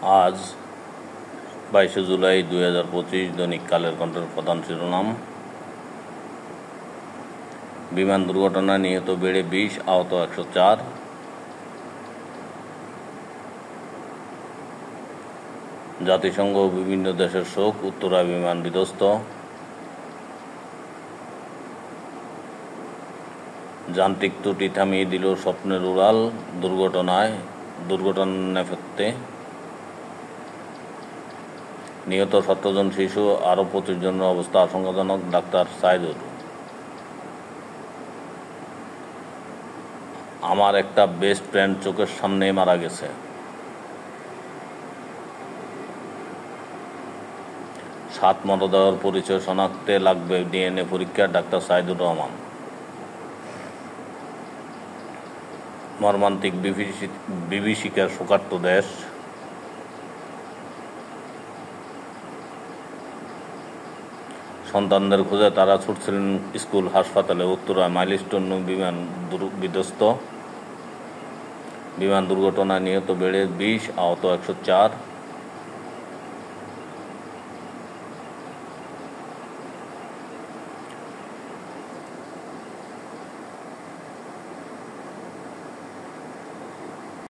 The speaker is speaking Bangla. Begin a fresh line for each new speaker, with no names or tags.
আজ 22শে জুলাই 2025 দৈনিক কালের কণ্ঠের প্রধান শিরোনাম। বিমান দুর্ঘটনায় নিহত বেড়ে 20, আহত 104। জাতিসংঘ ও বিভিন্ন দেশের শোক, উত্তরায় বিমান বিধ্বস্ত। যান্ত্রিক ত্রুটি থামিয়ে দিল স্বপ্নের উড়াল, দুর্ঘটনার নেপথ্যে নিহত 17 জন শিশু, আরও 25 জনের অবস্থা আশঙ্কাজনক। ডাক্তার সাইদুর: আমার একটা বেস্ট ফ্রেন্ড চোখের সামনেই মারা গেছে। সাত মরদেহের পরিচয় শনাক্তে লাগবে ডিএনএ পরীক্ষা। ডাক্তার সাইদুর রহমান: মর্মান্তিক বিভীষিকার শোকার্ত দেশ। সন্তানদের খোঁজে তারা ছুটছিলেন স্কুল, হাসপাতালে। উত্তরায় মাইলস্টোন বিমান বিধ্বস্ত। বিমান দুর্ঘটনায় নিহত বেড়ে 20, আহত 104।